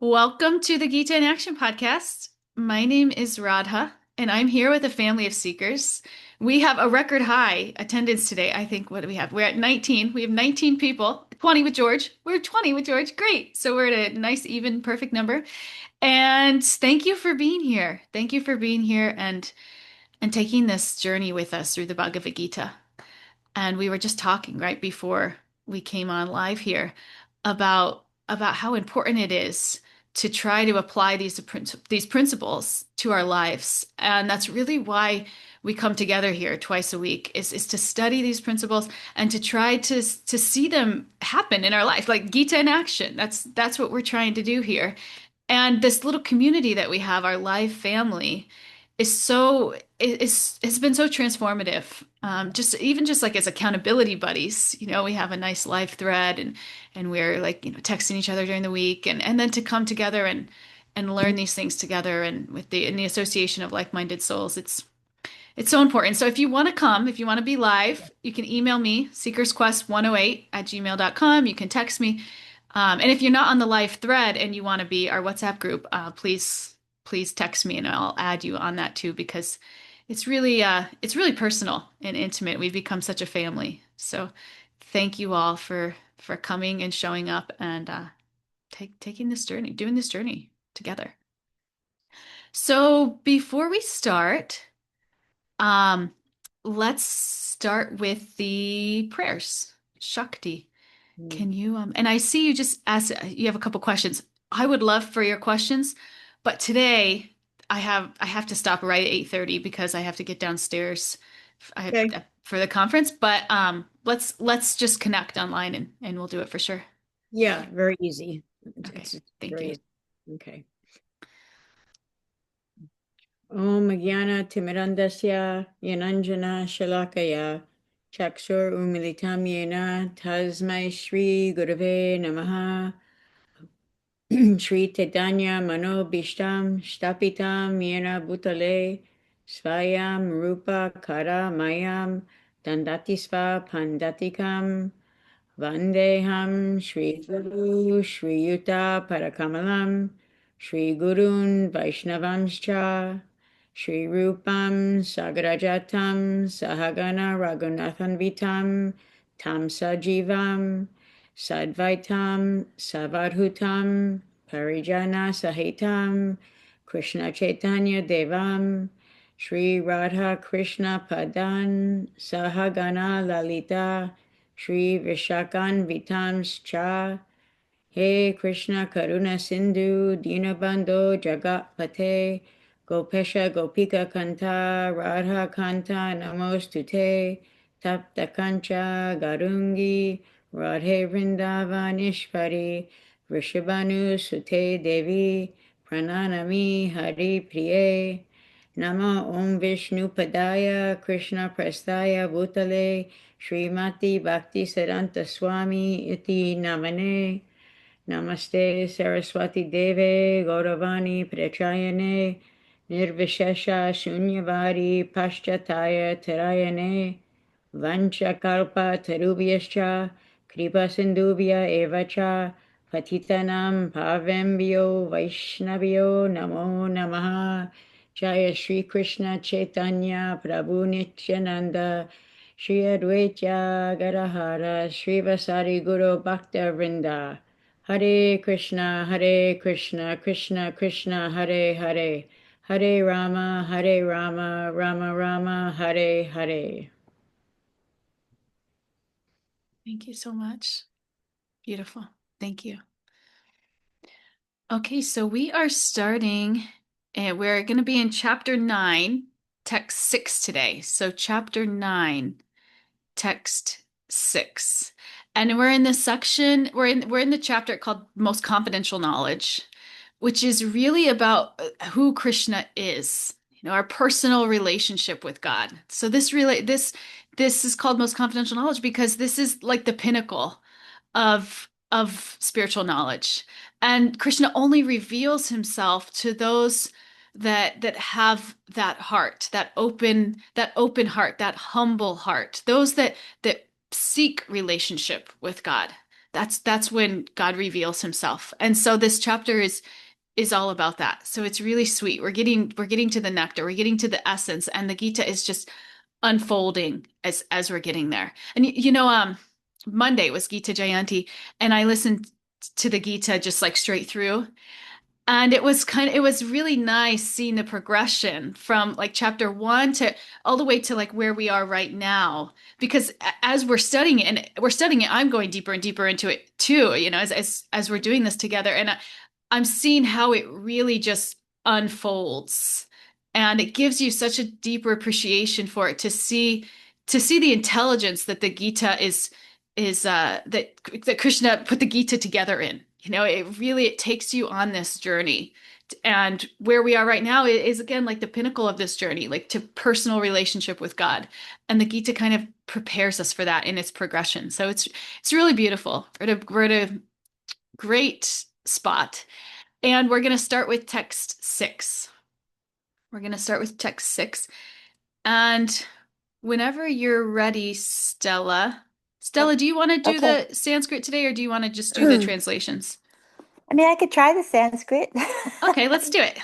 Welcome to the Gita in Action podcast. My name is Radha, and I'm here with a family of seekers. We have a record high attendance today. I think, what do we have? We're at 19. We have 19 people, 20 with George. We're 20 with George. Great. So we're at a nice, even, perfect number. And thank you for being here. Thank you for being here and taking this journey with us through the Bhagavad Gita. And we were just talking right before we came on live here about how important it is to try to apply these principles to our lives. And that's really why we come together here twice a week is to study these principles and to try to see them happen in our life, like Gita in action. That's what we're trying to do here. And this little community that we have, our live family, has been so transformative. Just like as accountability buddies, we have a nice live thread and we're like, texting each other during the week and then to come together and learn these things together and in the association of like-minded souls, it's so important. So if you want to come, if you want to be live, you can email me, seekersquest108@gmail.com. You can text me. And if you're not on the live thread and you want to be our WhatsApp group, please text me and I'll add you on that too because it's really personal and intimate. We've become such a family. So thank you all for coming and showing up and taking this journey, doing this journey together. So before we start, um, let's start with the prayers. Shakti. Mm. Can you, and I see you just asked, you have a couple questions. I would love for your questions, but today I have to stop right at 8:30 because I have to get downstairs Okay. for the conference. But let's just connect online and we'll do it for sure. Yeah, very easy. Okay, It's thank very you. easy. Okay. Om Jnana Timirandasya Yananjana Shalakaya Chakshur Umilitam Yena Tasmai Shri Gurave Namaha Shri Chaitanya Mano Bhishtam Shtapitam Yena Bhutale Svayam Rupa Kara Mayam Dandati Sva Pandatikam Vandeham Shri Guru Shri Yuta Parakamalam Shri Gurun Vaishnavanscha Shri Rupam Sagarajatam Sahagana Raghunathan Vitam Tam Sajivam Sadvaitam Savadhutam Parijana Sahitam Krishna Chaitanya Devam Shri Radha Krishna Padan Sahagana Lalita Shri Vishakan Vitamscha He Krishna Karuna Sindhu Dinabandho Jagatpate Gopesha Gopika Kanta Radha Kanta Namostute Tapta Kancha Garungi Radhe Vrindavanishpari Vrishabhanu Sute Devi Prananami Hari Priye Nama Om Vishnu Padaya Krishna Prastaya Bhutale Srimati Bhakti Saranta Swami Iti Namane Namaste Saraswati Deve Gauravani Prachayane Nirvishesha Shunyavadi Paschataya Tarayane Vanchakalpa Tarubhyascha Kripa Sindhubhya Evacha Patitanam Pavembhyo Vaishnavyo Namo Namaha Jaya Shri Krishna Chaitanya Prabhu Nityananda Shri Advaita Gadadhara Shri Vasari Guru Bhakta Vrinda Hare Krishna, Krishna Krishna, Hare Hare, Hare Rama, Rama Rama, Hare Hare. Thank you so much. Beautiful. Thank you. Okay, so we are starting, and we're going to be in chapter 9, text 6 today. So chapter 9, text 6. And we're in this section, we're in the chapter called Most Confidential Knowledge, which is really about who Krishna is, our personal relationship with God. So this is called Most Confidential Knowledge because this is like the pinnacle of spiritual knowledge. And Krishna only reveals himself to those that have that heart, that open heart, that humble heart, those that seek relationship with God. That's when God reveals himself. And so this chapter is all about that. So it's really sweet. We're getting to the nectar, we're getting to the essence, and the Gita is just unfolding as we're getting there. And Monday was Gita Jayanti, and I listened to the Gita just like straight through. And it was really nice seeing the progression from like chapter one to all the way to like where we are right now. Because as we're studying it, I'm going deeper and deeper into it too, as we're doing this together. And I'm seeing how it really just unfolds. And it gives you such a deeper appreciation for it to see the intelligence that the Gita that Krishna put the Gita together in. It takes you on this journey. And where we are right now is again like the pinnacle of this journey, like to personal relationship with God. And the Gita kind of prepares us for that in its progression. So it's really beautiful. We're at a great spot. And we're going to start with text 6. We're going to start with text 6. And whenever you're ready, Stella. Oh, Stella, do you want to do okay. the Sanskrit today, or do you want to just do the translations? I mean, I could try the Sanskrit. Okay, let's do it.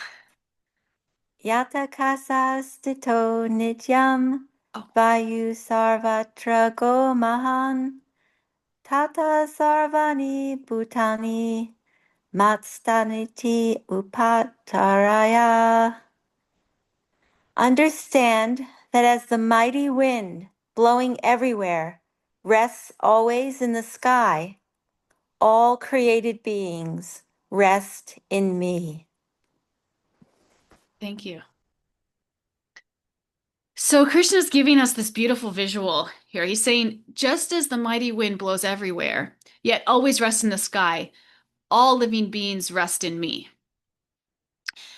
Yata kasa stito nityam Oh, vayu sarvatra go mahan tata sarvani bhutani matstaniti upattaraya. Understand that as the mighty wind blowing everywhere rests always in the sky, all created beings rest in me. thank you. So Krishna's giving us this beautiful visual here. He's saying, just as the mighty wind blows everywhere, yet always rests in the sky, all living beings rest in me.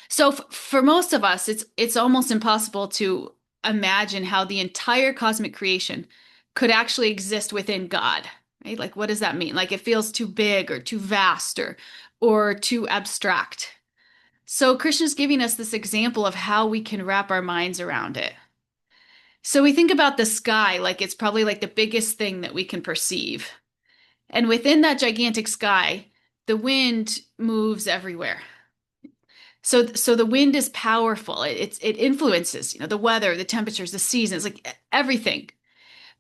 So for most of us, it's almost impossible to imagine how the entire cosmic creation could actually exist within God, right? Like, what does that mean? Like, it feels too big or too vast or too abstract. So Krishna's giving us this example of how we can wrap our minds around it. So we think about the sky like it's probably like the biggest thing that we can perceive. And within that gigantic sky, the wind moves everywhere. So the wind is powerful. It influences, the weather, the temperatures, the seasons, like everything.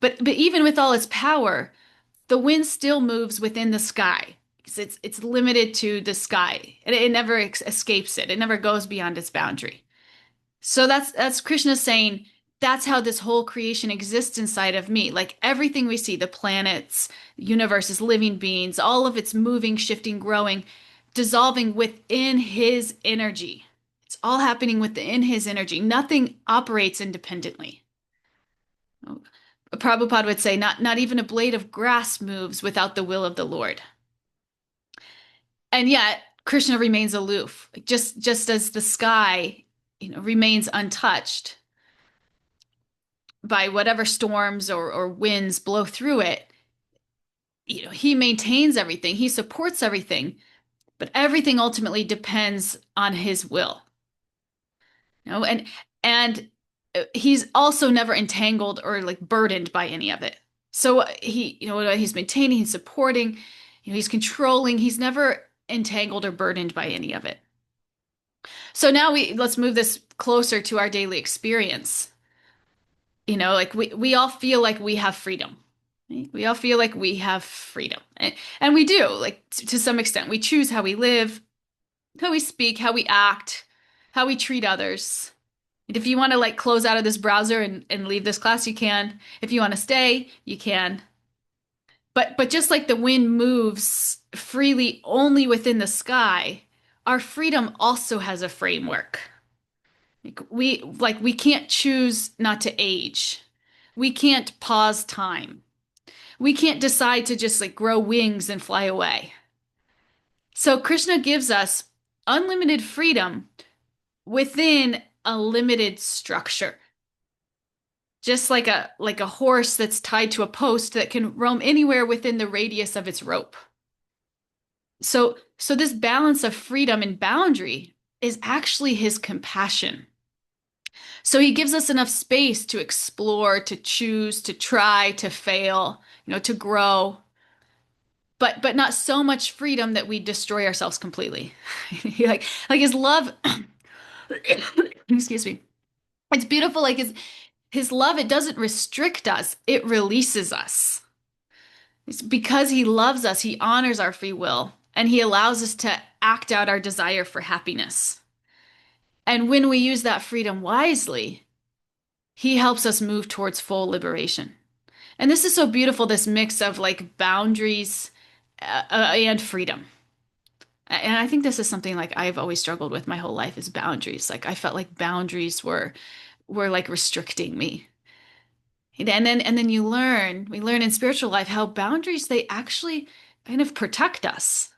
But even with all its power, the wind still moves within the sky because it's limited to the sky, and it never escapes it. It never goes beyond its boundary. So that's Krishna saying that's how this whole creation exists inside of me. Like everything we see, the planets, universes, living beings, all of it's moving, shifting, growing, dissolving within his energy. It's all happening within his energy. Nothing operates independently. Prabhupada would say, not even a blade of grass moves without the will of the Lord. And yet, Krishna remains aloof, just as the sky, remains untouched by whatever storms or winds blow through it. He maintains everything, he supports everything, but everything ultimately depends on his will. And he's also never entangled or like burdened by any of it. So he's maintaining, he's supporting, he's controlling. He's never entangled or burdened by any of it. So now let's move this closer to our daily experience. Like we all feel like we have freedom. Right? We all feel like we have freedom. And we do, like to some extent. We choose how we live, how we speak, how we act, how we treat others. And if you want to like close out of this browser and leave this class, you can. If you want to stay, you can. But just like the wind moves freely only within the sky, our freedom also has a framework. We can't choose not to age. We can't pause time. We can't decide to just like grow wings and fly away. So Krishna gives us unlimited freedom within a limited structure. Just like a horse that's tied to a post that can roam anywhere within the radius of its rope. So this balance of freedom and boundary is actually his compassion. So he gives us enough space to explore, to choose, to try, to fail, to grow. but not so much freedom that we destroy ourselves completely. Like his love, excuse me. It's beautiful. Like his love, it doesn't restrict us, it releases us. It's because he loves us, he honors our free will, and he allows us to act out our desire for happiness. And when we use that freedom wisely, he helps us move towards full liberation. And this is so beautiful, this mix of like boundaries and freedom. And I think this is something like I've always struggled with my whole life is boundaries. Like I felt like boundaries were like restricting me. And then we learn in spiritual life how boundaries they actually kind of protect us.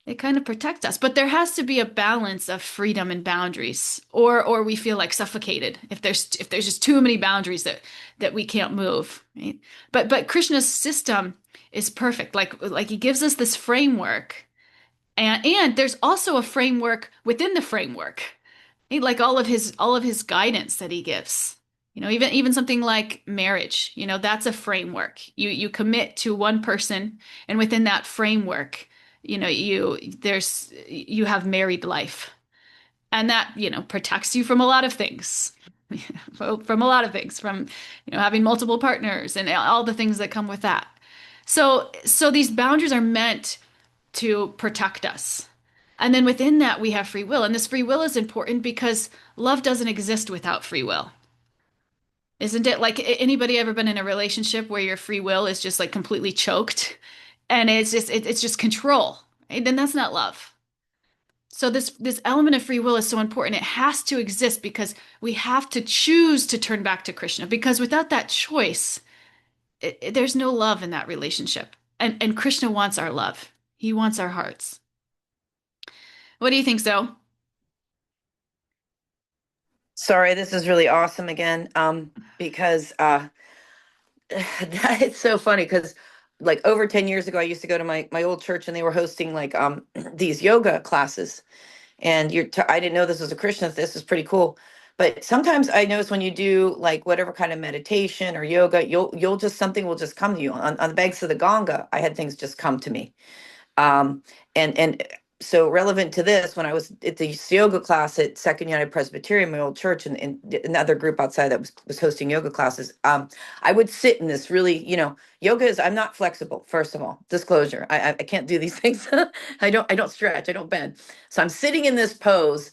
They kind of protect us, but there has to be a balance of freedom and boundaries, or we feel like suffocated if there's just too many boundaries that we can't move, right? But Krishna's system is perfect. Like he gives us this framework, and there's also a framework within the framework, right? Like all of his guidance that he gives. Even something like marriage, that's a framework. You commit to one person, and within that framework, you have married life, and that protects you from a lot of things, from a lot of things, from having multiple partners and all the things that come with that. So these boundaries are meant to protect us. And then within that, we have free will. And this free will is important because love doesn't exist without free will. Isn't it? Like anybody ever been in a relationship where your free will is just like completely choked and it's just control, right? Then that's not love. So this element of free will is so important. It has to exist because we have to choose to turn back to Krishna because without that choice, there's no love in that relationship. And Krishna wants our love. He wants our hearts. What do you think, Zoe? Sorry, this is really awesome again. Because it's so funny because like over 10 years ago, I used to go to my old church and they were hosting like these yoga classes. And I didn't know this was a Krishna. This is pretty cool. But sometimes I notice when you do like whatever kind of meditation or yoga, you'll just something will just come to you. On the banks of the Ganga, I had things just come to me. Um, and so relevant to this, when I was at the yoga class at Second United Presbyterian, my old church, and another group outside that was hosting yoga classes, I would sit in this really, yoga is, I'm not flexible, first of all, disclosure. I can't do these things. I don't stretch, I don't bend. So I'm sitting in this pose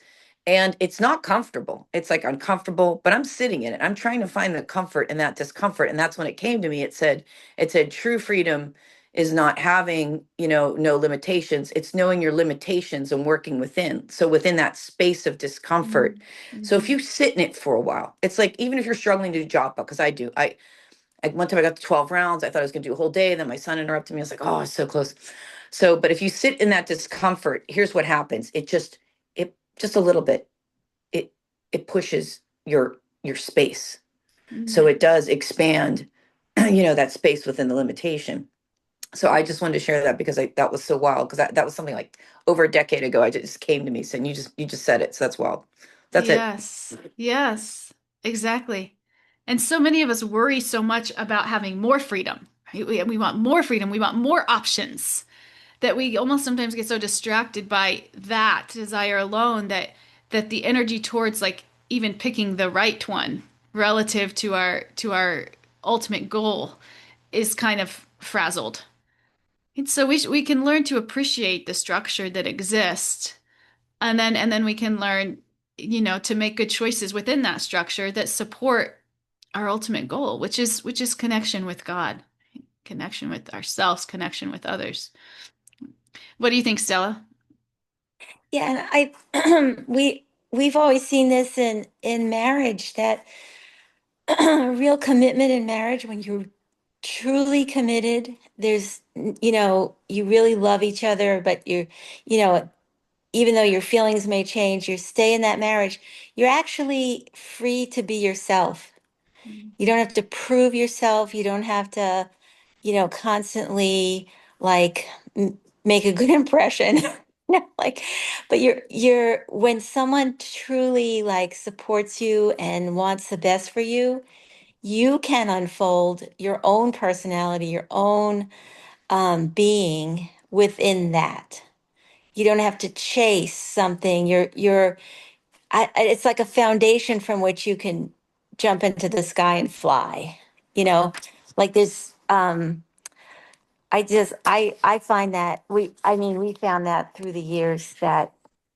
and it's not comfortable. It's like uncomfortable, but I'm sitting in it. I'm trying to find the comfort in that discomfort. And that's when it came to me. It said true freedom is not having, no limitations. It's knowing your limitations and working within. So within that space of discomfort. So if Mm-hmm. you sit in it for a while, it's like, even if you're struggling to do japa, because I do, one time I got to 12 rounds. I thought I was going to do a whole day. Then my son interrupted me. I was like, oh, it's so close. So, but if you sit in that discomfort, here's what happens. Just a little bit, it pushes your space. So it does expand, that space within the limitation. So I just wanted to share that because that was so wild because that was something like over a decade ago. I just came to me saying you just said it. So that's wild. That's it. Yes, yes, exactly. And so many of us worry so much about having more freedom, right? We want more freedom. We want more options that we almost sometimes get so distracted by that desire alone that the energy towards like even picking the right one relative to our ultimate goal is kind of frazzled. And so we can learn to appreciate the structure that exists, and then we can learn, to make good choices within that structure that support our ultimate goal, which is connection with God, connection with ourselves, connection with others. What do you think, Stella? Yeah, and I we've always seen this in marriage that real commitment in marriage when you're truly committed, there's you really love each other, but you know even though your feelings may change, you stay in that marriage, you're actually free to be yourself. You don't have to prove yourself. You don't have to, constantly like make a good impression. Like, but when someone truly like supports you and wants the best for you, you can unfold your own personality, your own being within that. You don't have to chase something. It's like a foundation from which you can jump into the sky and fly. You know, like this. I find that we found that through the years that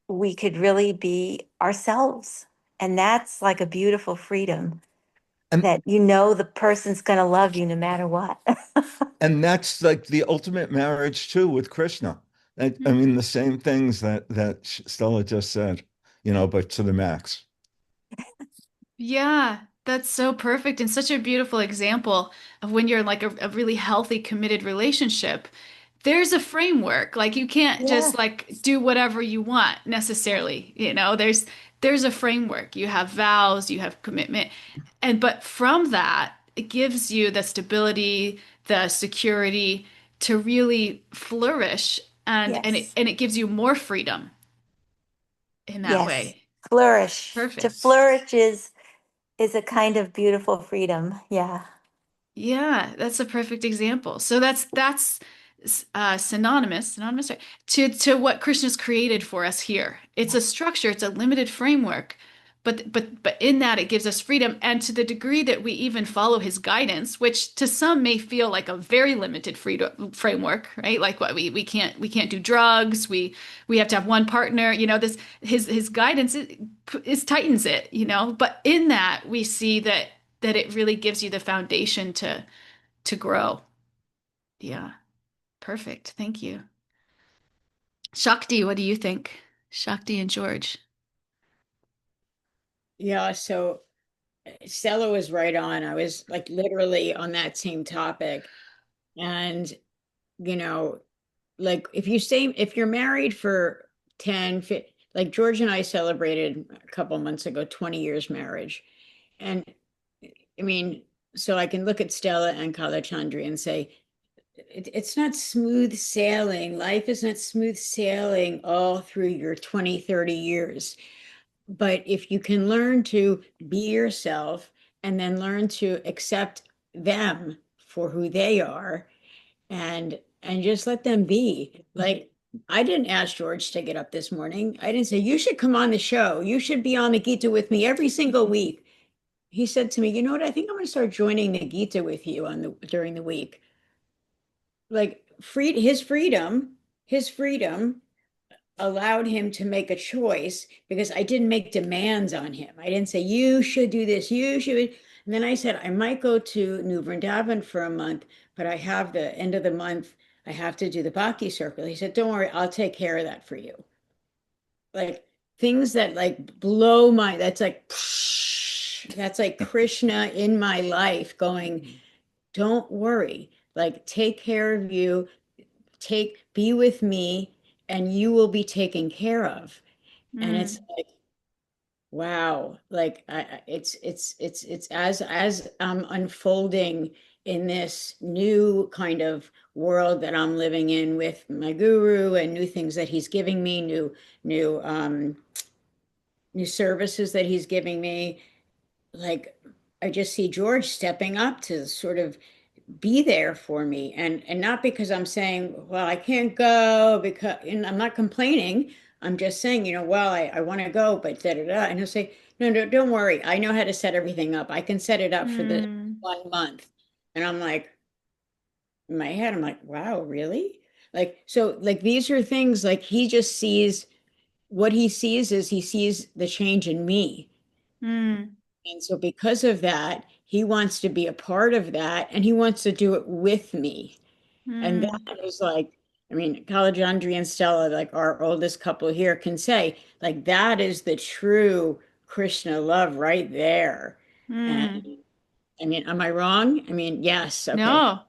we could really be ourselves. And that's like a beautiful freedom And that you know the person's going to love you no matter what. and that's like the ultimate marriage too with Krishna. I mean, the same things that Stella just said, but to the max. Yeah, that's so perfect and such a beautiful example of when you're in like a really healthy, committed relationship. There's a framework. Like you can't Yeah. just like do whatever you want necessarily. There's a framework. You have vows, you have commitment. And but from that, it gives you the stability, the security to really flourish Yes. and it gives you more freedom in that Yes. way. Flourish. To Perfect. flourish is a kind of beautiful freedom. Yeah. Yeah, that's a perfect example. So that's synonymous, right, to what Krishna's created for us here. It's a structure, it's a limited framework, but in that it gives us freedom, and to the degree that we even follow his guidance, which to some may feel like a very limited freedom framework, right? Like what we can't do drugs, we have to have one partner, this his guidance is tightens it, but in that we see that it really gives you the foundation to grow. Yeah, perfect. Thank you. Shakti, what do you think? Shakti and George. Yeah, so Stella was right on. I was like literally on that same topic. And, you know, like if you're married for 10, 15, like George and I celebrated a couple months ago, 20 years marriage. And I mean, so I can look at Stella and Kalachandri and say, it's not smooth sailing. Life is not smooth sailing all through your 20, 30 years. But if you can learn to be yourself and then learn to accept them for who they are and just let them be. Like I didn't ask George to get up this morning. I didn't say you should come on the show. You should be on the Gita with me every single week. He said to me, "You know what? I think I'm going to start joining the Gita with you on the during the week." Like his freedom allowed him to make a choice because I didn't make demands on him. I didn't say, you should do this, you should. And then I said, I might go to New Vrindavan for a month, but I have the end of the month, I have to do the Bhakti circle. He said, don't worry, I'll take care of that for you. Like things that like blow my, that's like Krishna in my life going, don't worry, like take care of you, be with me, and you will be taken care of. And it's Mm, like, wow, like it's as I'm unfolding in this new kind of world that I'm living in with my guru and new things that he's giving me, new new services that he's giving me. Like I just see George stepping up to sort of be there for me, and not because I'm saying, well, I can't go because, and I'm not complaining. I'm just saying, well, I want to go, but da da da. And he'll say, no, no, don't worry, I know how to set everything up. I can set it up for the mm, 1 month. And I'm like, in my head, I'm like, wow, really? Like, so like these are things like he just sees, what he sees is he sees the change in me. mm, And so because of that, he wants to be a part of that and he wants to do it with me. And mm, that is like, I mean, College Andrea and Stella, like our oldest couple here, can say, like, that is the true Krishna love right there. And mm. I mean, am I wrong? I mean, yes. Okay. No,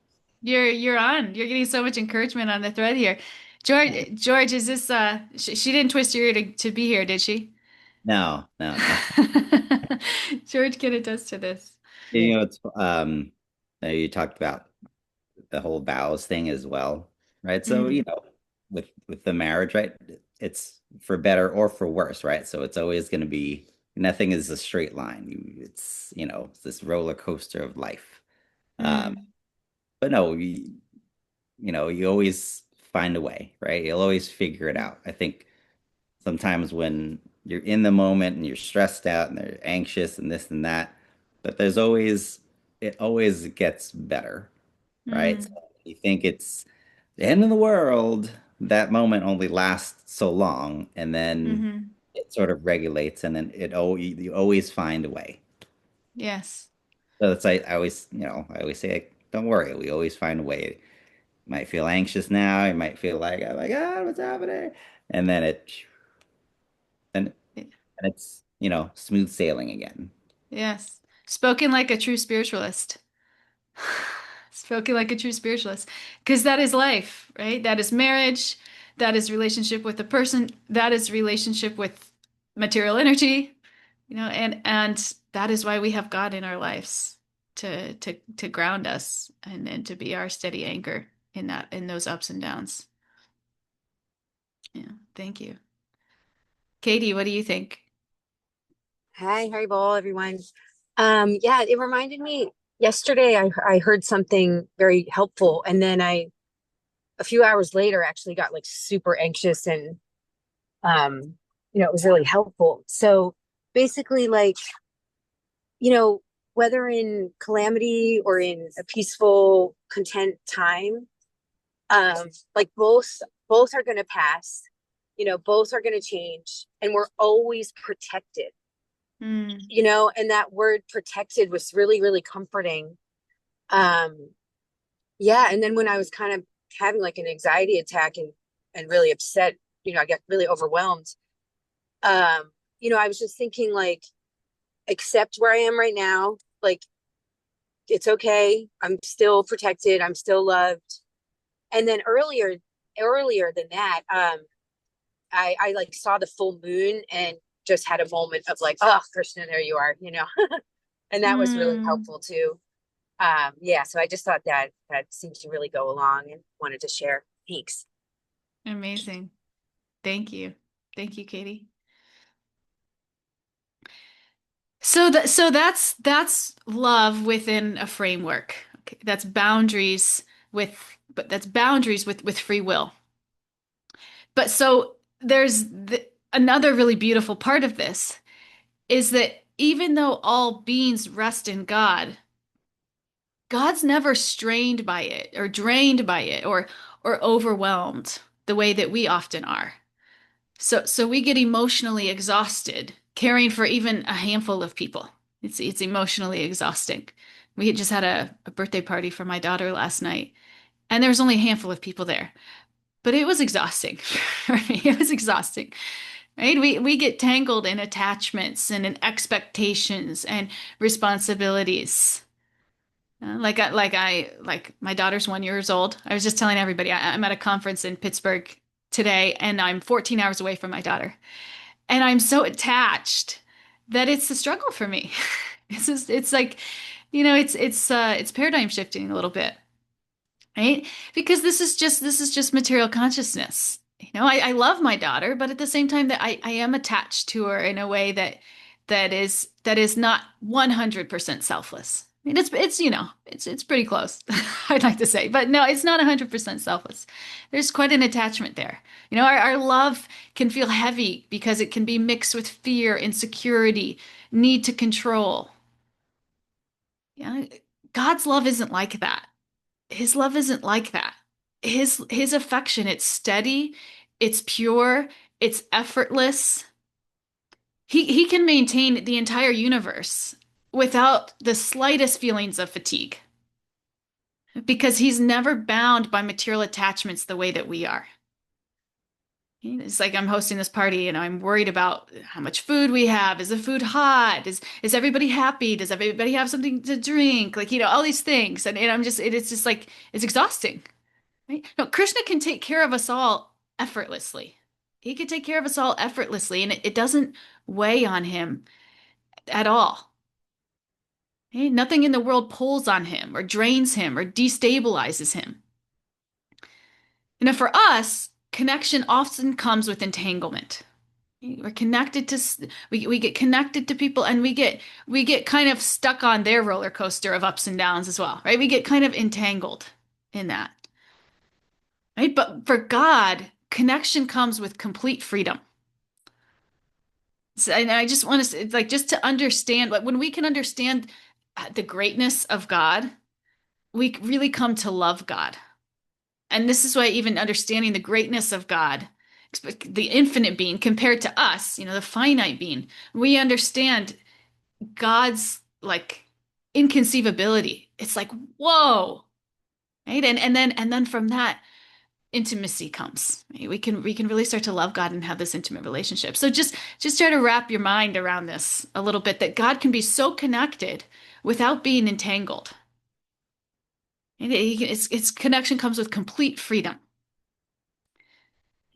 you're on. You're getting so much encouragement on the thread here. George, is this she didn't twist your ear to be here, did she? No, no, no. George can attest to this. It's you talked about the whole vows thing as well, right? So, Mm, with the marriage, right? It's for better or for worse, right? So it's always going to be nothing is a straight line. It's this roller coaster of life. Um, mm, but no, you always find a way, right? You'll always figure it out. I think sometimes when you're in the moment and you're stressed out and they're anxious and this and that, but it always gets better, right? So Mm, you think it's the end of the world, that moment only lasts so long, and then hmm. it sort of regulates, and then you always find a way. Yes. So that's I always, I always say, like, don't worry, we always find a way. You might feel anxious now, you might feel like, oh my God, what's happening? And then and and it's, smooth sailing again. Yes. Spoken like a true spiritualist. Spoken like a true spiritualist. Because that is life, right? That is marriage. That is relationship with a person. That is relationship with material energy, and that is why we have God in our lives to ground us and to be our steady anchor in those ups and downs. Yeah. Thank you. Katie, what do you think? Hi, Haribol, everyone. Yeah, it reminded me yesterday I heard something very helpful, and then a few hours later actually got like super anxious and um it was really helpful. So basically like, you know, whether in calamity or in a peaceful, content time, like both are gonna pass, both are gonna change, and we're always protected. Mm, And that word protected was really, really comforting. Um, yeah. And then when I was kind of having like an anxiety attack and really upset, I got really overwhelmed. Um, I was just thinking like, accept where I am right now. Like, it's okay. I'm still protected. I'm still loved. And then earlier than that, I like saw the full moon and just had a moment of like, oh, Krishna, there you are. And that was really mm, helpful too. Yeah, so I just thought that seemed to really go along and wanted to share. Thanks. amazing. Thank you. Thank you, Katie. So that's love within a framework. Okay, that's boundaries that's boundaries with free will. But so another really beautiful part of this is that even though all beings rest in God, God's never strained by it or drained by it or overwhelmed the way that we often are. So we get emotionally exhausted caring for even a handful of people. It's emotionally exhausting. We had just had a birthday party for my daughter last night, and there was only a handful of people there. But it was exhausting for me. It was exhausting, right? We get tangled in attachments and in expectations and responsibilities. Like my daughter's 1 year old. I was just telling everybody I'm at a conference in Pittsburgh today, and I'm 14 hours away from my daughter. And I'm so attached that it's a struggle for me. It's like, it's paradigm shifting a little bit, right? Because this is just material consciousness. I love my daughter, but at the same time that I am attached to her in a way that is not 100% selfless. I mean, it's pretty close, I'd like to say, but no, it's not 100% selfless. There's quite an attachment there. Our love can feel heavy because it can be mixed with fear, insecurity, need to control. Yeah, God's love isn't like that. His love isn't like that. His affection, it's steady, it's pure, it's effortless. He can maintain the entire universe without the slightest feelings of fatigue because he's never bound by material attachments the way that we are. It's like I'm hosting this party and I'm worried about how much food we have. Is the food hot? Is everybody happy? Does everybody have something to drink? Like, all these things. And it's just like, it's exhausting. Right? No, Krishna can take care of us all effortlessly. He can take care of us all effortlessly, and it doesn't weigh on him at all. Okay? Nothing in the world pulls on him or drains him or destabilizes him. For us, connection often comes with entanglement. We're connected to we get connected to people, and we get kind of stuck on their roller coaster of ups and downs as well, right? We get kind of entangled in that. right? But for God, connection comes with complete freedom. So, and I just want to like just to understand, like when we can understand the greatness of God, we really come to love God. And this is why even understanding the greatness of God, the infinite being compared to us, the finite being, we understand God's like inconceivability. It's like, whoa, right? And then from that intimacy comes. Right? We can really start to love God and have this intimate relationship. So just try to wrap your mind around this a little bit, that God can be so connected without being entangled. And its connection comes with complete freedom.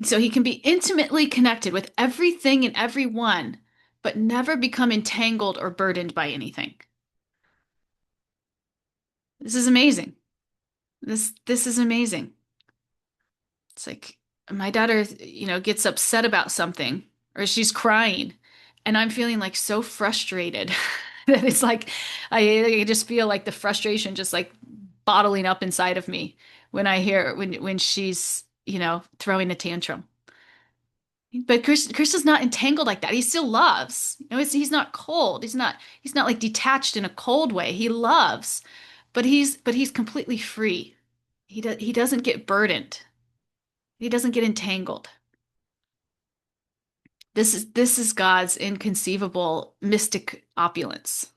So he can be intimately connected with everything and everyone, but never become entangled or burdened by anything. This is amazing. This is amazing. It's like my daughter, gets upset about something or she's crying, and I'm feeling like so frustrated that it's like I just feel like the frustration just like bottling up inside of me when I hear when she's, throwing a tantrum. But Chris is not entangled like that. He still loves. He's not cold. He's not like detached in a cold way. He loves, but he's completely free. He doesn't get burdened. He doesn't get entangled. This is God's inconceivable mystic opulence.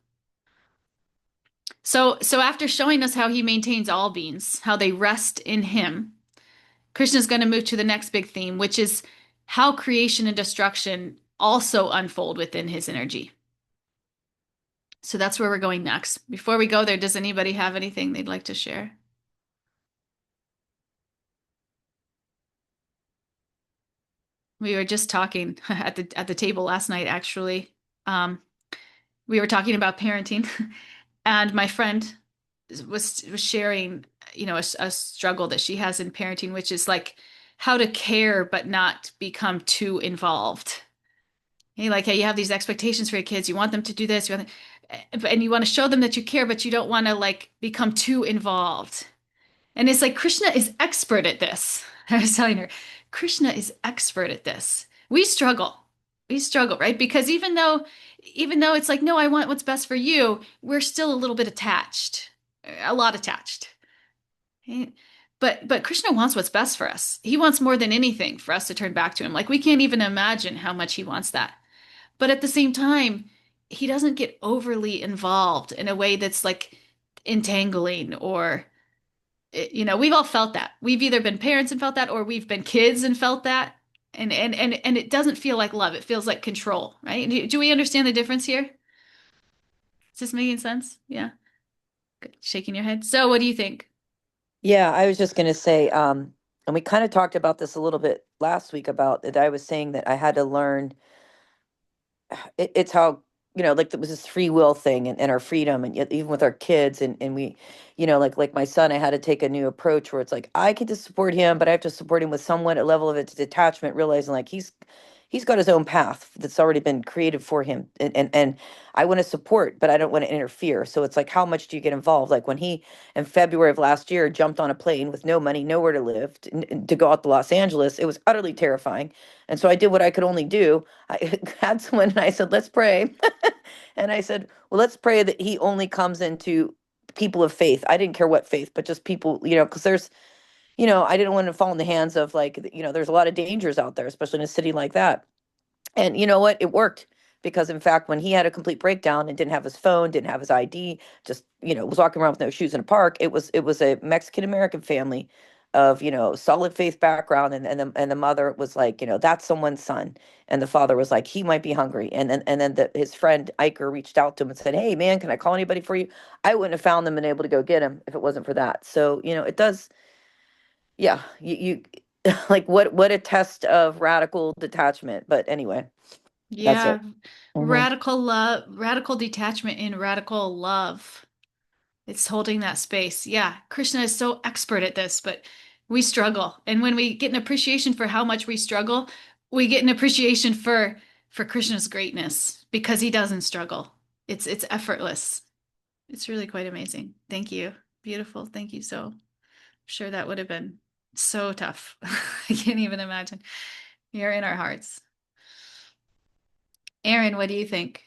So after showing us how he maintains all beings, how they rest in him, Krishna is going to move to the next big theme, which is how creation and destruction also unfold within his energy. So that's where we're going next. Before we go there, does anybody have anything they'd like to share? We were just talking at the table last night, actually. We were talking about parenting, and my friend was sharing, a struggle that she has in parenting, which is like how to care but not become too involved. Hey, you have these expectations for your kids. You want them to do this, and you want to show them that you care, but you don't want to like become too involved. And it's like Krishna is expert at this. I was telling her, Krishna is expert at this. We struggle. We struggle, right? Because even though it's like, no, I want what's best for you, we're still a little bit attached, a lot attached. Right? But Krishna wants what's best for us. He wants more than anything for us to turn back to him. Like we can't even imagine how much he wants that. But at the same time, he doesn't get overly involved in a way that's like entangling or we've all felt that. We've either been parents and felt that, or we've been kids and felt that. And it doesn't feel like love. It feels like control, right? Do we understand the difference here? Is this making sense? Yeah. Good. Shaking your head. So what do you think? Yeah, I was just going to say, and we kind of talked about this a little bit last week about that. I was saying that I had to learn it's how like there was this free will thing and our freedom, and yet even with our kids, and we like my son, I had to take a new approach where it's like I get to support him, but I have to support him with somewhat a level of its detachment, realizing like he's got his own path that's already been created for him, and I want to support, but I don't want to interfere. So it's like, how much do you get involved? Like when he in February of last year jumped on a plane with no money, nowhere to live, to go out to Los Angeles, it was utterly terrifying. And so I did what I could only do. I had someone and I said, let's pray. And I said, well, let's pray that he only comes into people of faith. I didn't care what faith, but just people, because there's, I didn't want to fall in the hands of like, there's a lot of dangers out there, especially in a city like that. And you know what? It worked because, in fact, when he had a complete breakdown and didn't have his phone, didn't have his ID, just was walking around with no shoes in a park. It was a Mexican American family of solid faith background, and the mother was like, that's someone's son, and the father was like, he might be hungry, and then his friend Iker reached out to him and said, hey man, can I call anybody for you? I wouldn't have found them and able to go get him if it wasn't for that. So it does. Yeah, you like what a test of radical detachment. But anyway, that's Yeah. it. Hmm. Radical love, radical detachment in radical love. It's holding that space. Yeah, Krishna is so expert at this, but we struggle. And when we get an appreciation for how much we struggle, we get an appreciation for Krishna's greatness because he doesn't struggle. It's effortless. It's really quite amazing. Thank you. Beautiful. Thank you. So I'm sure that would have been So tough. I can't even imagine. You're in our hearts. Aaron, what do you think?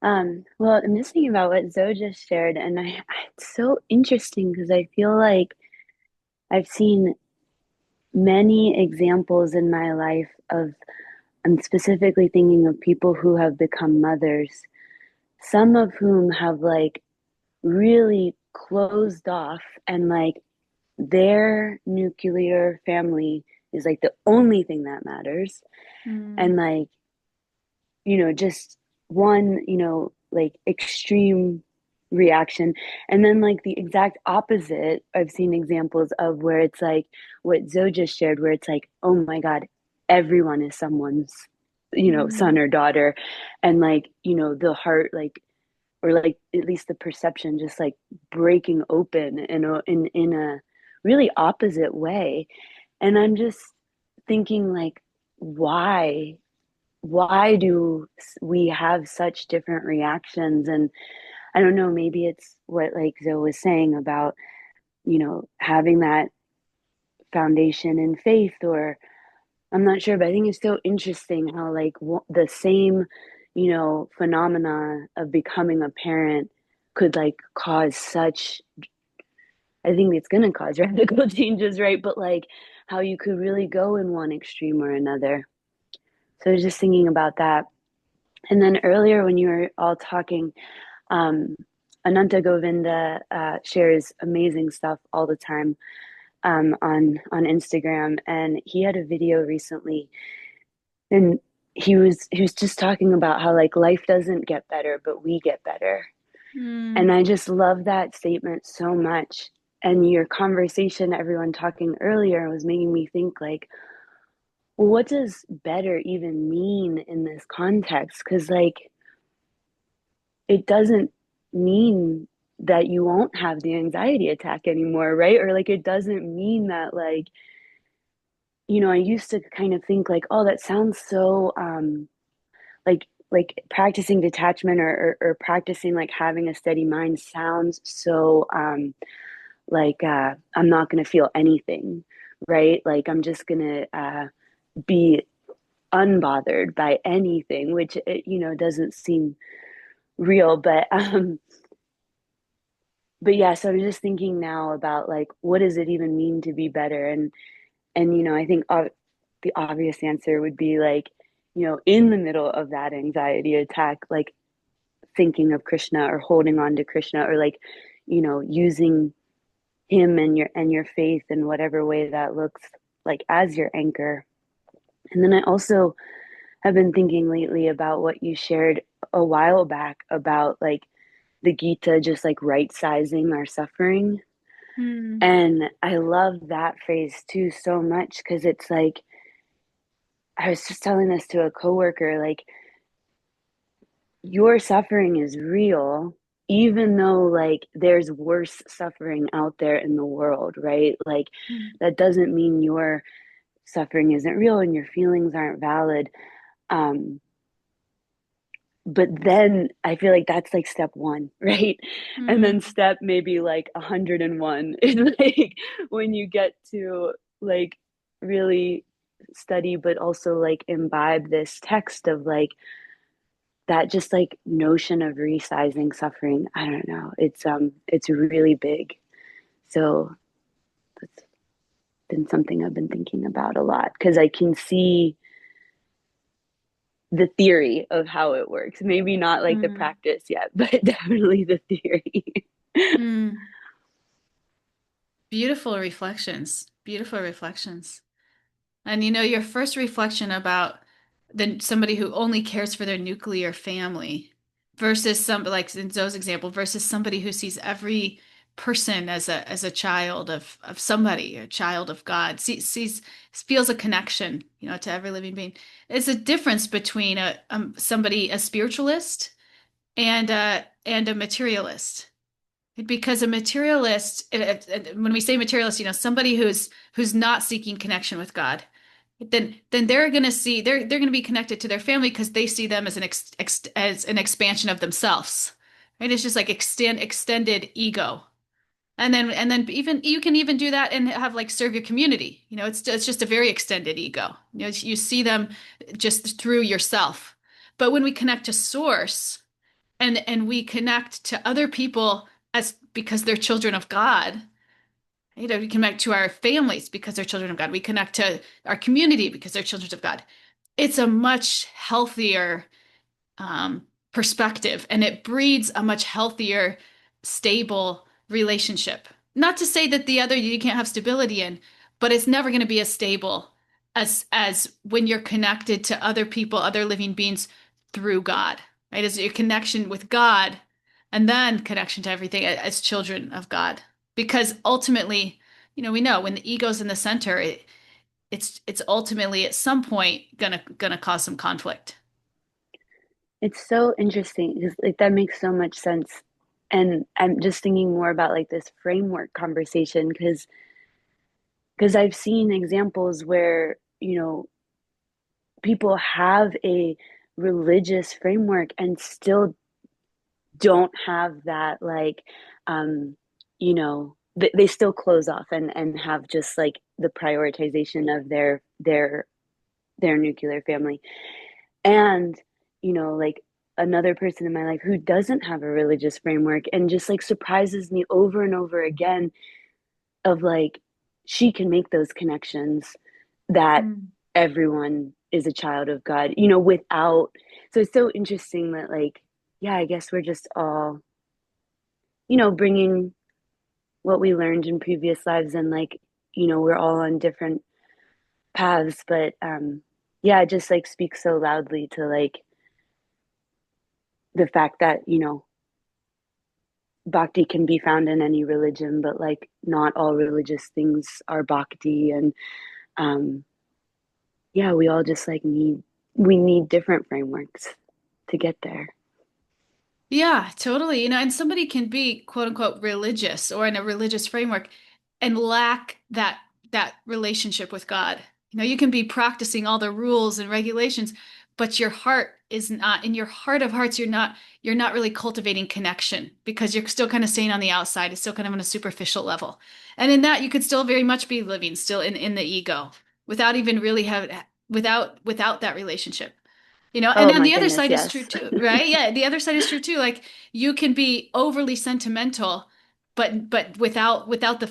Well, I'm just thinking about what Zoe just shared, and it's so interesting because I feel like I've seen many examples in my life of, I'm specifically thinking of people who have become mothers, some of whom have like really closed off and like their nuclear family is like the only thing that matters. Mm, And like, just one, like extreme reaction. And then like the exact opposite, I've seen examples of where it's like what Zoe just shared, where it's like, oh my God, everyone is someone's, son mm, or daughter. And like, the heart, like, or like at least the perception just like breaking open in a really opposite way. And I'm just thinking like, why do we have such different reactions? And I don't know, maybe it's what like Zoe was saying about, having that foundation in faith, or I'm not sure, but I think it's so interesting how like the same, phenomena of becoming a parent could like cause such, I think it's going to cause radical changes, right? But like how you could really go in one extreme or another. So I was just thinking about that. And then earlier when you were all talking, um, Ananta Govinda shares amazing stuff all the time, on Instagram, and he had a video recently, and he was just talking about how like life doesn't get better, but we get better. And mm, I just love that statement so much. And your conversation, everyone talking earlier, was making me think like, well, what does better even mean in this context? Because like it doesn't mean that you won't have the anxiety attack anymore, right? Or like it doesn't mean that like, I used to kind of think like, oh, that sounds so like practicing detachment, or practicing like having a steady mind sounds so like I'm not going to feel anything, right? Like I'm just going to be unbothered by anything, which doesn't seem real. But yeah, so I'm just thinking now about like what does it even mean to be better? And I think the obvious answer would be like, in the middle of that anxiety attack, like thinking of Krishna or holding on to Krishna, or like, using him and your faith in whatever way that looks like as your anchor. And then I also have been thinking lately about what you shared a while back about like the Gita just like right sizing our suffering. mm, And I love that phrase too so much, because it's like, I was just telling this to a coworker, like your suffering is real, even though like there's worse suffering out there in the world, right? Like mm, that doesn't mean your suffering isn't real and your feelings aren't valid. Um, but then I feel like that's like step one, right? And then mm, step maybe like 101 is like when you get to like really study, but also like imbibe this text of like that just like notion of resizing suffering. I don't know. It's really big. So that's been something I've been thinking about a lot, because I can see the theory of how it works. Maybe not like the mm, practice yet, but definitely the theory. mm. Beautiful reflections. Beautiful reflections. And your first reflection about somebody who only cares for their nuclear family versus some, like in Zoe's example, versus somebody who sees every person as a child of somebody, a child of God, feels a connection, to every living being. It's a difference between a spiritualist and a materialist. Because a materialist, when we say materialist, somebody who's not seeking connection with God, then they're going to be connected to their family because they see them as as an expansion of themselves. right? It's just like extended ego. And then even you can even do that and have like serve your community. It's just a very extended ego. You see them just through yourself. But when we connect to source and we connect to other people as because they're children of God, we connect to our families because they're children of God. We connect to our community because they're children of God. It's a much healthier perspective, and it breeds a much healthier, stable relationship. Not to say that the other you can't have stability in, but it's never going to be as stable as when you're connected to other people, other living beings through God, right? As your connection with God, and then connection to everything as children of God. Because ultimately, we know when the ego's in the center, it's ultimately at some point gonna cause some conflict. It's so interesting because like that makes so much sense. And I'm just thinking more about like this framework conversation because I've seen examples where, people have a religious framework and still don't have that like they still close off and have just like the prioritization of their nuclear family. And like another person in my life who doesn't have a religious framework and just like surprises me over and over again of like she can make those connections that everyone is a child of God, without. So it's so interesting that like, yeah, I guess we're just all, bringing what we learned in previous lives, and like, we're all on different paths, but yeah, it just like speaks so loudly to like the fact that, bhakti can be found in any religion, but like not all religious things are bhakti. And yeah, we all just like we need different frameworks to get there. Yeah, totally. And somebody can be quote unquote religious or in a religious framework and lack that relationship with God. You can be practicing all the rules and regulations, but your heart is not, in your heart of hearts, you're not really cultivating connection because you're still kind of staying on the outside. It's still kind of on a superficial level. And in that, you could still very much be living still in the ego without even really have without that relationship. And Oh on my the other goodness, side is true yes. too, right? Yeah, the other side is true too. Like you can be overly sentimental, but without the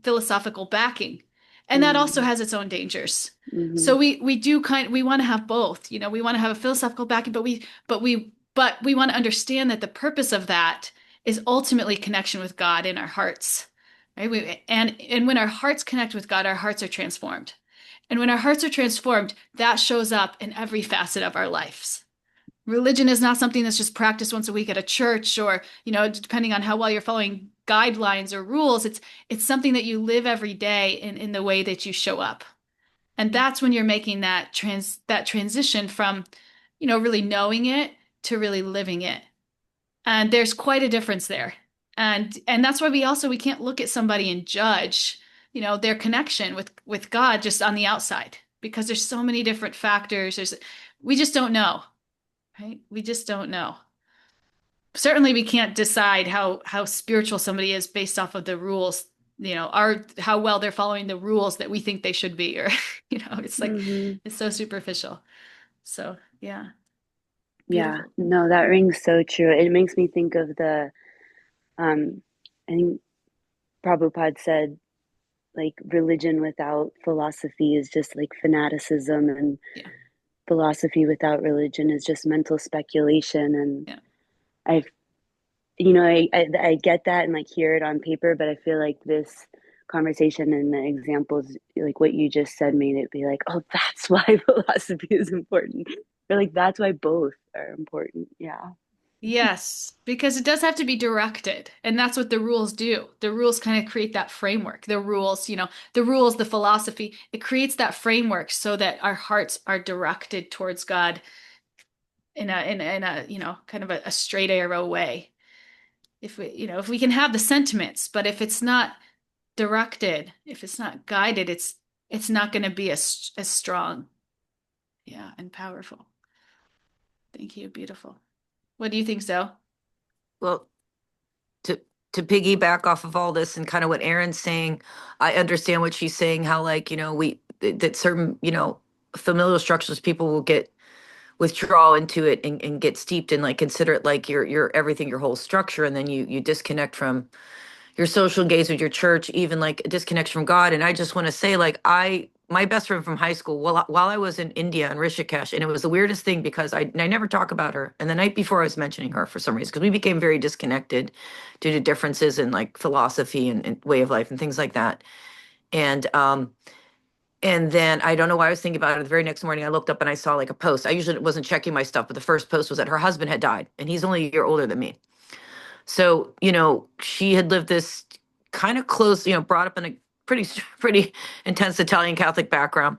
philosophical backing, and that also Mm, has its own dangers. mm-hmm, So we want to have both. We want to have a philosophical backing, but we want to understand that the purpose of that is ultimately connection with God in our hearts, right? And when our hearts connect with God, our hearts are transformed. And when our hearts are transformed, that shows up in every facet of our lives. Religion is not something that's just practiced once a week at a church or, depending on how well you're following guidelines or rules, it's something that you live every day in the way that you show up. And that's when you're making that transition from, really knowing it to really living it. And there's quite a difference there. And that's why we can't look at somebody and judge, their connection with God just on the outside because there's so many different factors. We just don't know, right? We just don't know. Certainly we can't decide how spiritual somebody is based off of the rules, how well they're following the rules that we think they should be, or it's like mm-hmm. it's so superficial. So yeah, Yeah, beautiful. no, that rings so true. It makes me think of um, I think Prabhupada said, like, religion without philosophy is just like fanaticism, and Yeah, philosophy without religion is just mental speculation. And yeah. I've, I get that and like hear it on paper, but I feel like this conversation and the examples, like what you just said, made it be like, oh, that's why philosophy is important. Or like, that's why both are important. Yeah. Yes, because it does have to be directed, and that's what the rules do. The rules kind of create that framework. The philosophy, it creates that framework so that our hearts are directed towards God in a kind of a straight arrow way. If we can have the sentiments, but if it's not directed, if it's not guided, it's not going to be as strong, yeah, and powerful. Thank you. Beautiful. What do you think, Zoe? Well, to to piggyback off of all this and kind of what Erin's saying, I understand what she's saying, how like, that certain, familial structures people will get withdraw into it and get steeped and like consider it like your everything, your whole structure, and then you disconnect from your social engagement, your church, even like a disconnection from God. And I just want to say, like, my best friend from high school, while I was in India in Rishikesh, and it was the weirdest thing because I never talk about her. And the night before I was mentioning her for some reason, because we became very disconnected due to differences in like philosophy and way of life and things like that. And then I don't know why I was thinking about it. The very next morning, I looked up and I saw like a post. I usually wasn't checking my stuff, but the first post was that her husband had died, and he's only a year older than me. So, she had lived this kind of close, brought up in a pretty intense Italian Catholic background,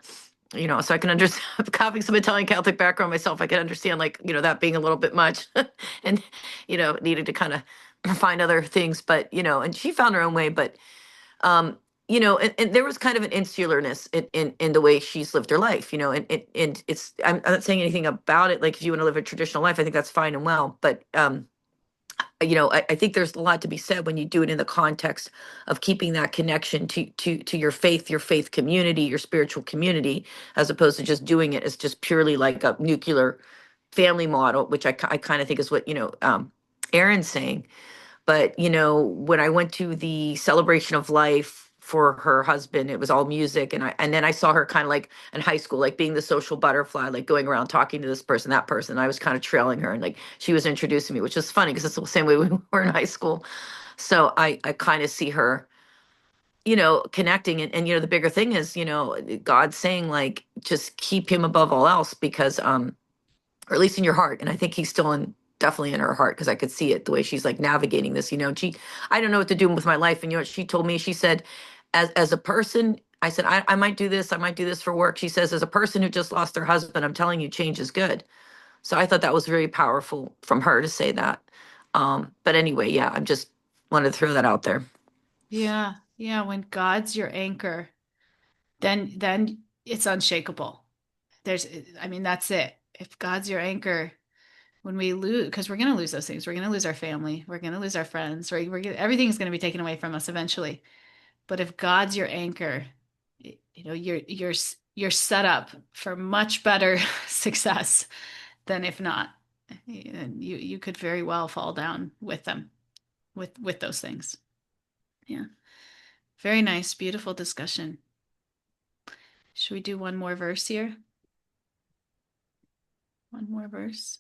so I can understand having some Italian Catholic background myself. I can understand like, that being a little bit much and, needed to kind of find other things, but, and she found her own way, but, and there was kind of an insularness in the way she's lived her life, and I'm not saying anything about it. Like if you want to live a traditional life, I think that's fine and well, but, I think there's a lot to be said when you do it in the context of keeping that connection to your faith community, your spiritual community, as opposed to just doing it as just purely like a nuclear family model, which I kind of think is what, Erin's saying. But, when I went to the celebration of life for her husband, it was all music. And then I saw her kind of like in high school, like being the social butterfly, like going around talking to this person, that person. I was kind of trailing her and like she was introducing me, which is funny because it's the same way we were in high school. So I kind of see her, connecting. And, the bigger thing is, God saying like, just keep him above all else because, or at least in your heart. And I think he's still definitely in her heart because I could see it the way she's like navigating this. I don't know what to do with my life. And what she told me, she said, as a person, I said, I might do this. I might do this for work. She says, as a person who just lost their husband, I'm telling you, change is good. So I thought that was very powerful from her to say that. But anyway, yeah, I'm just wanted to throw that out there. Yeah. Yeah. When God's your anchor, then it's unshakable. That's it. If God's your anchor, when we lose, because we're going to lose those things, we're going to lose our family, we're going to lose our friends, everything's going to be taken away from us eventually. But if God's your anchor, you're set up for much better success than if not. And you could very well fall down with them, with those things. Yeah. Very nice, beautiful discussion. Should we do one more verse here? One more verse.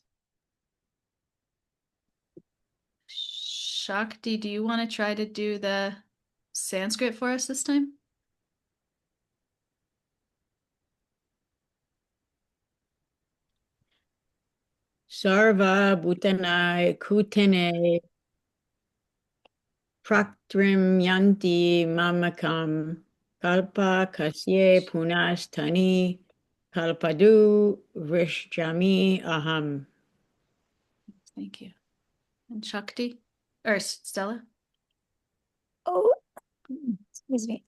Shakti, do you want to try to do the Sanskrit for us this time? Sarva Bhutanai Kutene Praktrim Yanti Mamakam Kalpa Kasye Punastani Kalpadu Vrishjami Aham. Thank you. And Shakti, or Stella? Oh, excuse me.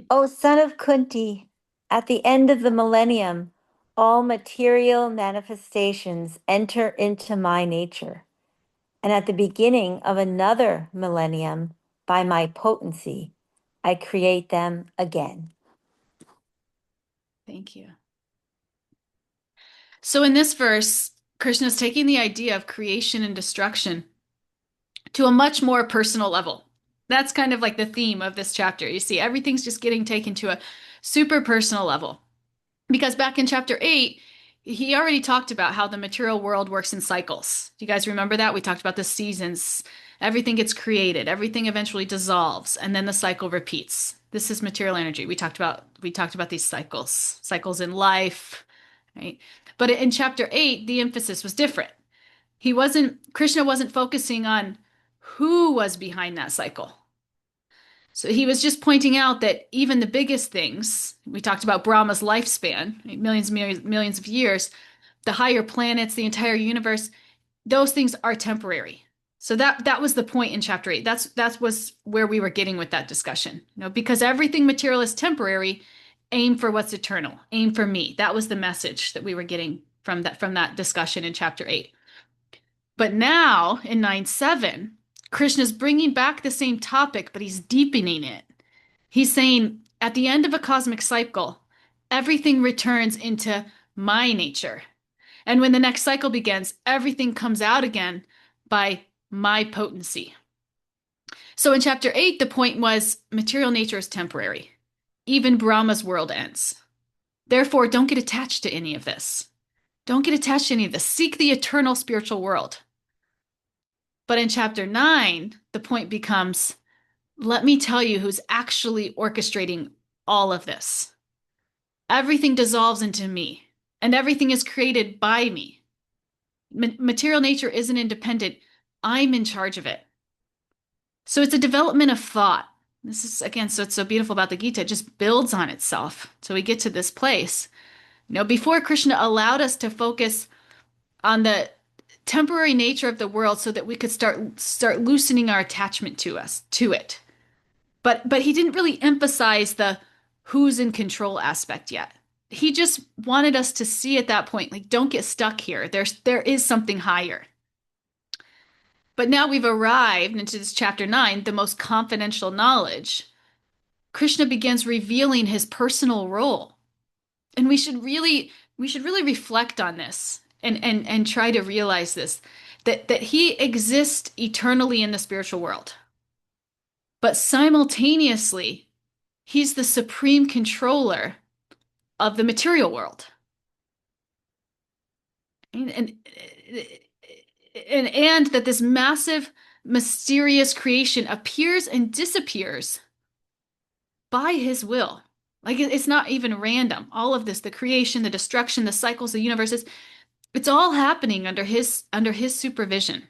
O son of Kunti, at the end of the millennium, all material manifestations enter into my nature. And at the beginning of another millennium, by my potency, I create them again. Thank you. So in this verse, Krishna is taking the idea of creation and destruction to a much more personal level. That's kind of like the theme of this chapter. You see, everything's just getting taken to a super personal level. Because back in chapter 8, he already talked about how the material world works in cycles. Do you guys remember that? We talked about the seasons. Everything gets created, everything eventually dissolves, and then the cycle repeats. This is material energy. We talked about these cycles in life, right? But in chapter 8, the emphasis was different. Krishna wasn't focusing on who was behind that cycle. So he was just pointing out that even the biggest things, we talked about Brahma's lifespan, millions and millions of years, the higher planets, the entire universe, those things are temporary. So that was the point in chapter 8. That was where we were getting with that discussion. Because everything material is temporary, aim for what's eternal. Aim for me. That was the message that we were getting from that discussion in chapter 8. But now in 9-7, Krishna's bringing back the same topic, but he's deepening it. He's saying at the end of a cosmic cycle, everything returns into my nature. And when the next cycle begins, everything comes out again by my potency. So in chapter 8, the point was material nature is temporary. Even Brahma's world ends. Therefore, don't get attached to any of this. Don't get attached to any of this. Seek the eternal spiritual world. But in chapter 9, the point becomes, let me tell you who's actually orchestrating all of this. Everything dissolves into me, and everything is created by me. Material nature isn't independent. I'm in charge of it. So it's a development of thought. This is, again, so it's so beautiful about the Gita. It just builds on itself. So we get to this place. Before Krishna allowed us to focus on the temporary nature of the world so that we could start loosening our attachment to it. But he didn't really emphasize the who's in control aspect yet. He just wanted us to see at that point, like, don't get stuck here. There is something higher. But now we've arrived into this chapter 9, the most confidential knowledge. Krishna begins revealing his personal role. And we should really reflect on this and try to realize this, that he exists eternally in the spiritual world. But simultaneously, he's the supreme controller of the material world. And that this massive, mysterious creation appears and disappears by his will. Like, it's not even random. All of this, the creation, the destruction, the cycles, the universes, it's all happening under his supervision.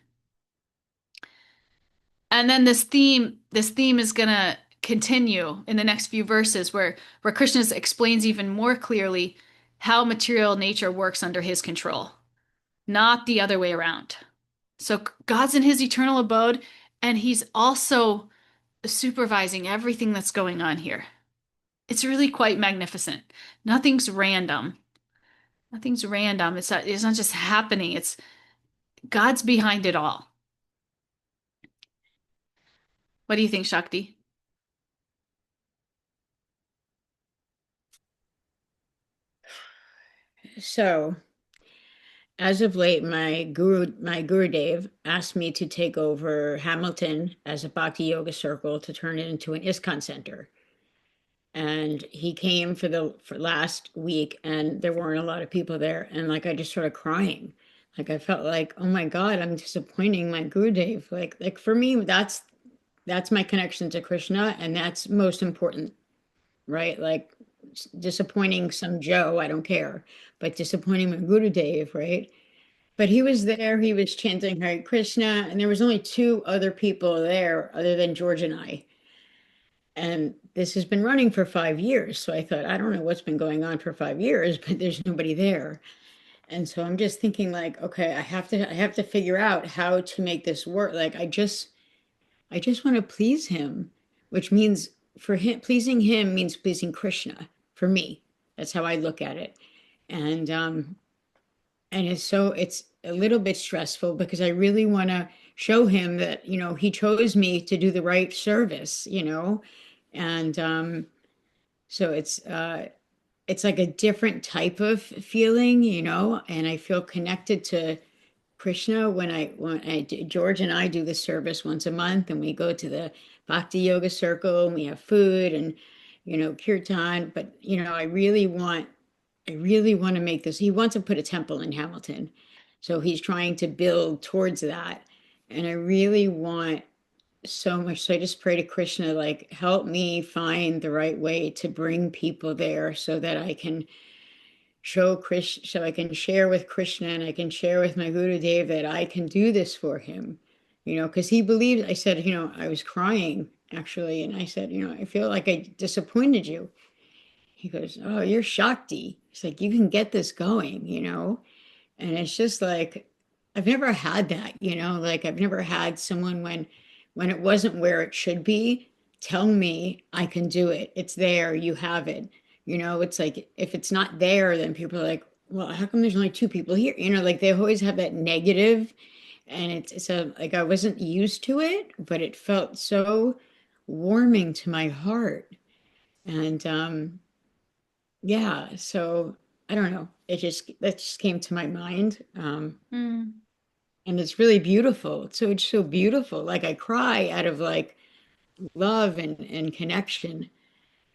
And then this theme is going to continue in the next few verses where Krishna explains even more clearly how material nature works under his control, not the other way around. So God's in his eternal abode, and he's also supervising everything that's going on here. It's really quite magnificent. Nothing's random. Nothing's random. It's not just happening. It's God's behind it all. What do you think, Shakti? So, as of late, my Gurudev asked me to take over Hamilton as a Bhakti Yoga Circle to turn it into an ISKCON center. And he came for last week, and there weren't a lot of people there. And like, I just started crying. Like, I felt like, oh my God, I'm disappointing my Gurudev. Like for me, that's my connection to Krishna, and that's most important, right? Like, disappointing some Joe, I don't care, but disappointing my Gurudev, right? But he was there, he was chanting Hare Krishna, and there was only 2 other people there other than George and I. And this has been running for 5 years. So I thought, I don't know what's been going on for 5 years, but there's nobody there. And so I'm just thinking, like, okay, I have to figure out how to make this work. Like, I just want to please him, which means for him, pleasing him means pleasing Krishna for me. That's how I look at it. And it's a little bit stressful because I really want to show him that, he chose me to do the right service, and so it's like a different type of feeling, and I feel connected to Krishna when George and I do the service once a month, and we go to the Bhakti Yoga Circle, and we have food and kirtan. But I really want to make this. He wants to put a temple in Hamilton, so he's trying to build towards that, and I really want so much. So I just pray to Krishna, like, help me find the right way to bring people there so that I can show Krishna, so I can share with Krishna, and I can share with my Gurudev that I can do this for him, because he believed. I said, I was crying actually, and I said, I feel like I disappointed you. He goes, oh, you're Shakti. He's like, you can get this going, and it's just like, I've never had that, like, I've never had someone when it wasn't where it should be, tell me I can do it. It's there, you have it. It's like, if it's not there, then people are like, well, how come there's only 2 people here? Like, they always have that negative. and it's a like I wasn't used to it, but it felt so warming to my heart. And yeah, so I don't know. That just came to my mind. Mm. And it's really beautiful. So it's so beautiful. Like I cry out of like love and connection.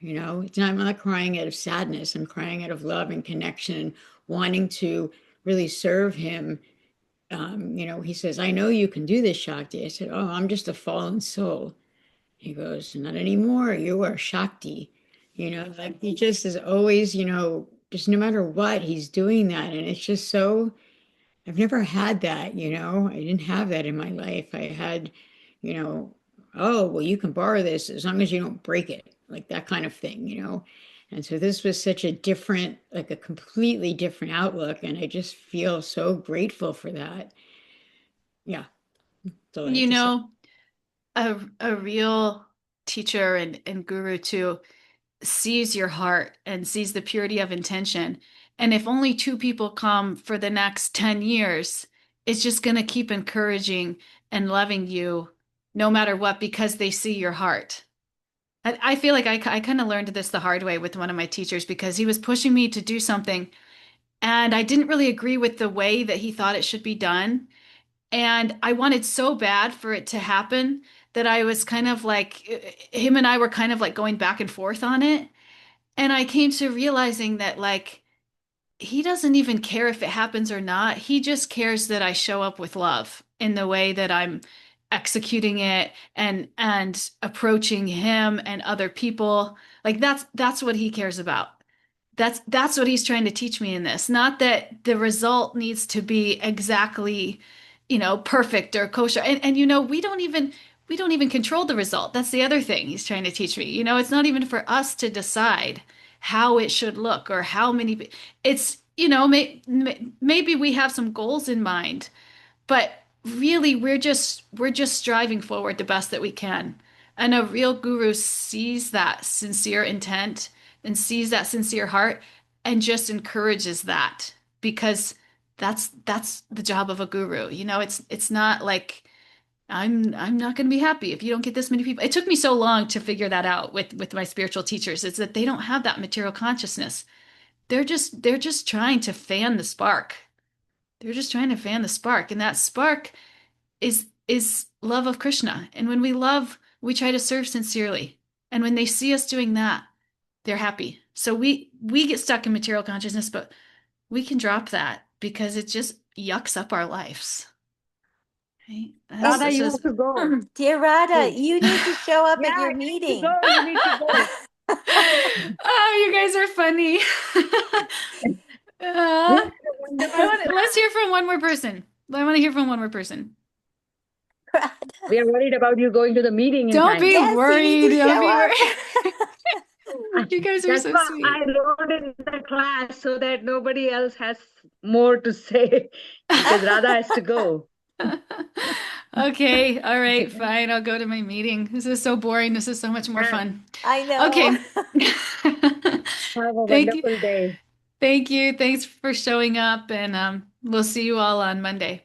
I'm not crying out of sadness. I'm crying out of love and connection and wanting to really serve him. He says, I know you can do this, Shakti. I said, oh, I'm just a fallen soul. He goes, not anymore. You are Shakti. Like he just is always, just no matter what, he's doing that. And it's just so, I've never had that, I didn't have that in my life. I had, you know, oh, well, you can borrow this as long as you don't break it, like that kind of thing. And so this was such a different, like a completely different outlook. And I just feel so grateful for that. Yeah, that's all I have You to say. know, a real teacher and guru too sees your heart and sees the purity of intention. And if only two people come for the next 10 years, it's just going to keep encouraging and loving you no matter what because they see your heart. I feel like I kind of learned this the hard way with one of my teachers because he was pushing me to do something and I didn't really agree with the way that he thought it should be done. And I wanted so bad for it to happen that I was kind of like, him and I were kind of like going back and forth on it. And I came to realizing that, like, he doesn't even care if it happens or not. He just cares that I show up with love in the way that I'm executing it and approaching him and other people. Like that's what he cares about. That's what he's trying to teach me in this. Not that the result needs to be exactly, perfect or kosher. And we don't even control the result. That's the other thing he's trying to teach me. It's not even for us to decide how it should look or how many. It's, maybe we have some goals in mind, but really we're just striving forward the best that we can. And a real guru sees that sincere intent and sees that sincere heart and just encourages that because that's the job of a guru. It's not like I'm not going to be happy if you don't get this many people. It took me so long to figure that out with my spiritual teachers. It's that they don't have that material consciousness. They're just trying to fan the spark. They're just trying to fan the spark, and that spark is love of Krishna. And when we love, we try to serve sincerely. And when they see us doing that, they're happy. So we get stuck in material consciousness, but we can drop that because it just yucks up our lives. Right? Radha, It's you just have to go. Dear Radha, you need to show up at your You need to meeting. go. You need to go. Oh, you guys are funny. Yes, wonderful. Let's hear from one more person. I want to hear from one more person. We are worried about you going to the meeting in Don't time. be Yes, you worried. need to Don't show be up. worried. You guys are That's so why sweet. I wrote in the class so that nobody else has more to say because Radha has to go. Okay, all right, fine. I'll go to my meeting. This is so boring. This is so much more Yeah. fun. I know. Okay. Have a Thank you. wonderful day. Thank you. Thanks for showing up, and we'll see you all on Monday.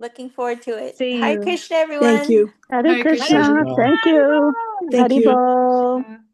Looking forward to it. See Hare you. Krishna, everyone. Thank you. Hare Hare Krishna. Krishna. Krishna. Thank you. Thank you. Haribol.